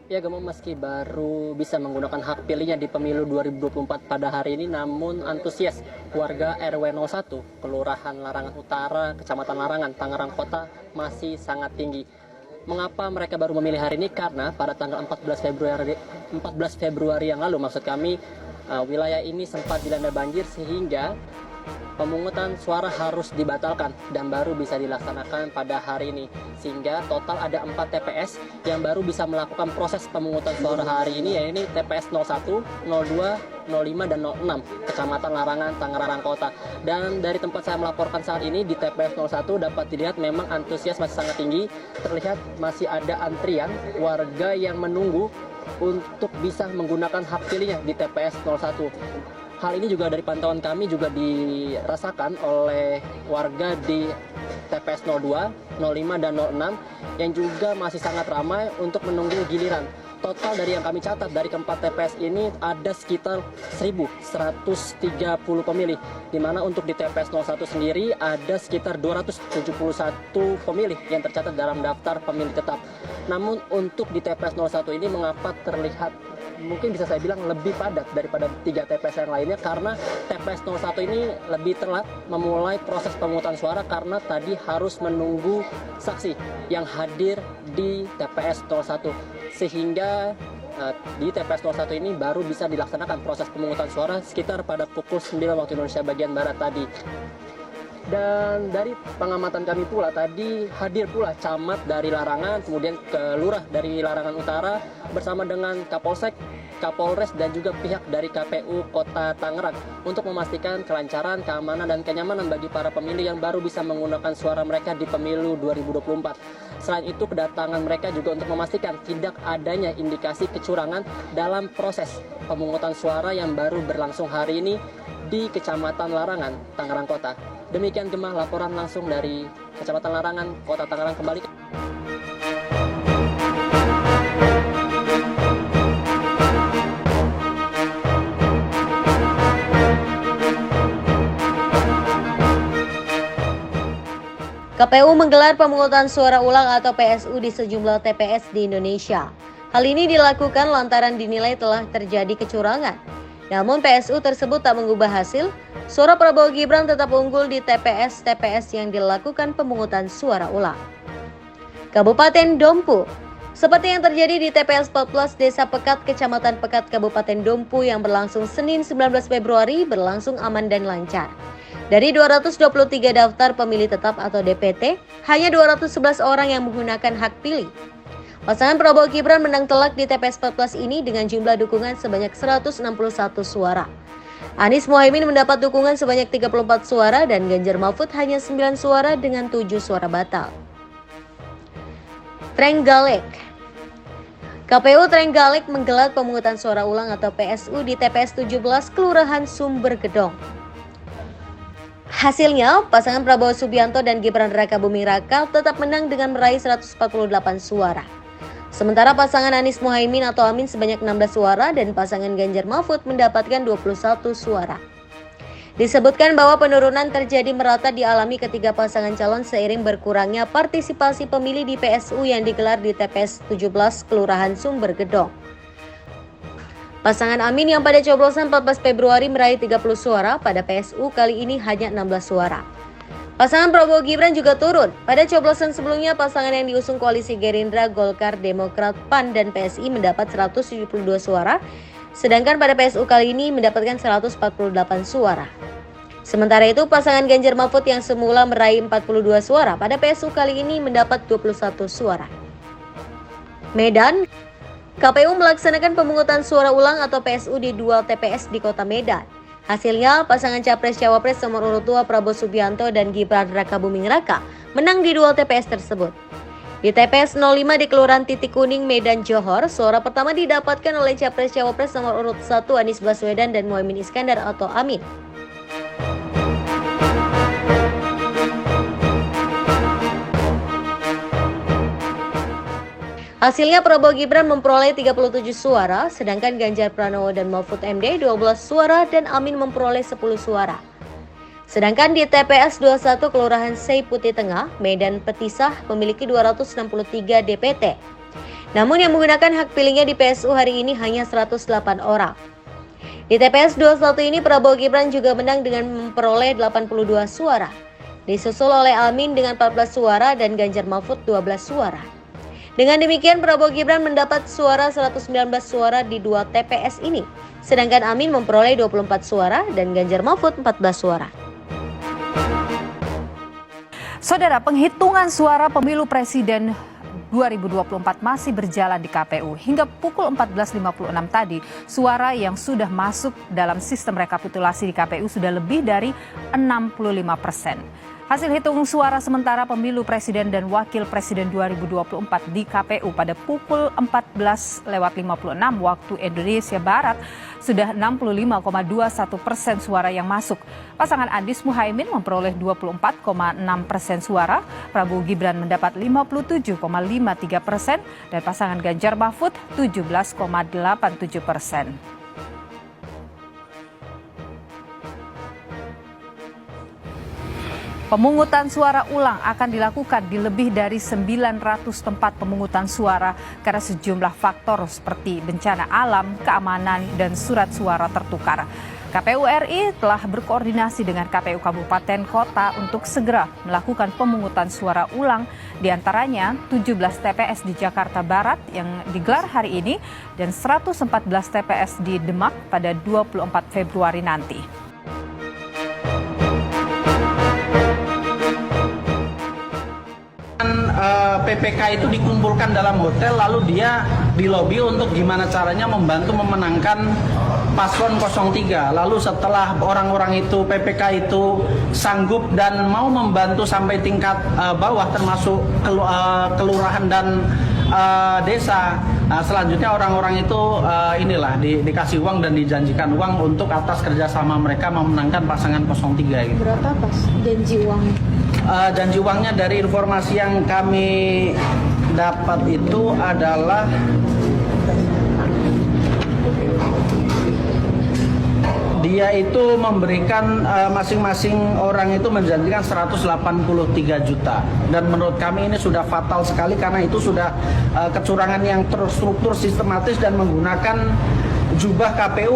Ya Gemo, meski baru bisa menggunakan hak pilihnya di pemilu 2024 pada hari ini, namun antusias warga RW 01, Kelurahan Larangan Utara, Kecamatan Larangan, Tangerang Kota masih sangat tinggi. Mengapa mereka baru memilih hari ini? Karena pada tanggal 14 Februari yang lalu, maksud kami, wilayah ini sempat dilanda banjir sehingga pemungutan suara harus dibatalkan dan baru bisa dilaksanakan pada hari ini, sehingga total ada 4 TPS yang baru bisa melakukan proses pemungutan suara hari ini, yaitu TPS 01, 02, 05, dan 06 Kecamatan Larangan, Tangerang Kota. Dan dari tempat saya melaporkan saat ini di TPS 01 dapat dilihat memang antusias masih sangat tinggi. Terlihat masih ada antrian warga yang menunggu untuk bisa menggunakan hak pilihnya di TPS 01. Hal ini juga dari pantauan kami juga dirasakan oleh warga di TPS 02, 05, dan 06 yang juga masih sangat ramai untuk menunggu giliran. Total dari yang kami catat dari keempat TPS ini ada sekitar 1.130 pemilih, di mana untuk di TPS 01 sendiri ada sekitar 271 pemilih yang tercatat dalam daftar pemilih tetap. Namun untuk di TPS 01 ini mengapa terlihat mungkin bisa saya bilang lebih padat daripada 3 TPS yang lainnya, karena TPS 01 ini lebih telat memulai proses pemungutan suara karena tadi harus menunggu saksi yang hadir di TPS 01, sehingga di TPS 01 ini baru bisa dilaksanakan proses pemungutan suara sekitar pada pukul 9 waktu Indonesia bagian Barat tadi. Dan dari pengamatan kami pula tadi hadir pula camat dari Larangan, kemudian ke lurah dari Larangan Utara bersama dengan Kapolsek, Kapolres, dan juga pihak dari KPU Kota Tangerang untuk memastikan kelancaran, keamanan, dan kenyamanan bagi para pemilih yang baru bisa menggunakan suara mereka di pemilu 2024. Selain itu, kedatangan mereka juga untuk memastikan tidak adanya indikasi kecurangan dalam proses pemungutan suara yang baru berlangsung hari ini di Kecamatan Larangan, Tangerang Kota. Demikian Gemah, laporan langsung dari Kecamatan Larangan, Kota Tangerang. Kembali ke... KPU menggelar pemungutan suara ulang atau PSU di sejumlah TPS di Indonesia. Hal ini dilakukan lantaran dinilai telah terjadi kecurangan. Namun PSU tersebut tak mengubah hasil. Suara Prabowo Gibran tetap unggul di TPS-TPS yang dilakukan pemungutan suara ulang. Kabupaten Dompu. Seperti yang terjadi di TPS 14 Desa Pekat, Kecamatan Pekat, Kabupaten Dompu yang berlangsung Senin 19 Februari berlangsung aman dan lancar. Dari 223 daftar pemilih tetap atau DPT, hanya 211 orang yang menggunakan hak pilih. Pasangan Prabowo Gibran menang telak di TPS 14 ini dengan jumlah dukungan sebanyak 161 suara. Anies Mohaimin mendapat dukungan sebanyak 34 suara dan Ganjar Mahfud hanya 9 suara dengan 7 suara batal. Trenggalek. KPU Trenggalek menggelar pemungutan suara ulang atau PSU di TPS 17 Kelurahan Sumber Gedong. Hasilnya, pasangan Prabowo Subianto dan Gibran Rakabuming Raka tetap menang dengan meraih 148 suara. Sementara pasangan Anies Mohaimin atau Amin sebanyak 16 suara dan pasangan Ganjar Mahfud mendapatkan 21 suara. Disebutkan bahwa penurunan terjadi merata dialami ketiga pasangan calon seiring berkurangnya partisipasi pemilih di PSU yang digelar di TPS 17 Kelurahan Sumber Gedong. Pasangan Amin yang pada coblosan 14 Februari meraih 30 suara, pada PSU kali ini hanya 16 suara. Pasangan Prabowo Gibran juga turun. Pada coblosan sebelumnya, pasangan yang diusung koalisi Gerindra, Golkar, Demokrat, PAN, dan PSI mendapat 172 suara, sedangkan pada PSU kali ini mendapatkan 148 suara. Sementara itu, pasangan Ganjar Mahfud yang semula meraih 42 suara, pada PSU kali ini mendapat 21 suara. Medan. KPU melaksanakan pemungutan suara ulang atau PSU di 2 TPS di Kota Medan. Hasilnya, pasangan Capres-Cawapres nomor urut 2 Prabowo Subianto dan Gibran Rakabuming Raka menang di 2 TPS tersebut. Di TPS 05 di Kelurahan Titik Kuning, Medan, Johor, suara pertama didapatkan oleh Capres-Cawapres nomor urut 1 Anies Baswedan dan Muhaimin Iskandar atau Amin. Hasilnya Prabowo Gibran memperoleh 37 suara, sedangkan Ganjar Pranowo dan Mahfud MD 12 suara dan Amin memperoleh 10 suara. Sedangkan di TPS 21 Kelurahan Sei Putih Tengah, Medan Petisah memiliki 263 DPT. Namun yang menggunakan hak pilihnya di PSU hari ini hanya 108 orang. Di TPS 21 ini Prabowo Gibran juga menang dengan memperoleh 82 suara. Disusul oleh Amin dengan 14 suara dan Ganjar Mahfud 12 suara. Dengan demikian Prabowo Gibran mendapat suara 119 suara di 2 TPS ini. Sedangkan Amin memperoleh 24 suara dan Ganjar Mahfud 14 suara. Saudara, penghitungan suara pemilu presiden 2024 masih berjalan di KPU. Hingga pukul 14.56 tadi, suara yang sudah masuk dalam sistem rekapitulasi di KPU sudah lebih dari 65%. Hasil hitung suara sementara pemilu presiden dan wakil presiden 2024 di KPU pada pukul 14.56 waktu Indonesia Barat sudah 65,21% suara yang masuk. Pasangan Anies Muhaimin memperoleh 24,6% suara, Prabowo Gibran mendapat 57,53% dan pasangan Ganjar Mahfud 17,87%. Pemungutan suara ulang akan dilakukan di lebih dari 900 tempat pemungutan suara karena sejumlah faktor seperti bencana alam, keamanan, dan surat suara tertukar. KPU RI telah berkoordinasi dengan KPU Kabupaten Kota untuk segera melakukan pemungutan suara ulang, diantaranya 17 TPS di Jakarta Barat yang digelar hari ini dan 114 TPS di Demak pada 24 Februari nanti. PPK itu dikumpulkan dalam hotel lalu dia dilobi untuk gimana caranya membantu memenangkan paslon 03. Lalu setelah orang-orang itu PPK itu sanggup dan mau membantu sampai tingkat bawah termasuk kelurahan dan desa, selanjutnya orang-orang itu dikasih uang dan dijanjikan uang untuk atas kerjasama mereka memenangkan pasangan 03 gitu. Berapa pas janji uangnya? Janji uangnya dari informasi yang kami dapat itu adalah dia itu memberikan masing-masing orang itu menjanjikan 183 juta dan menurut kami ini sudah fatal sekali karena itu sudah kecurangan yang terstruktur sistematis dan menggunakan jubah KPU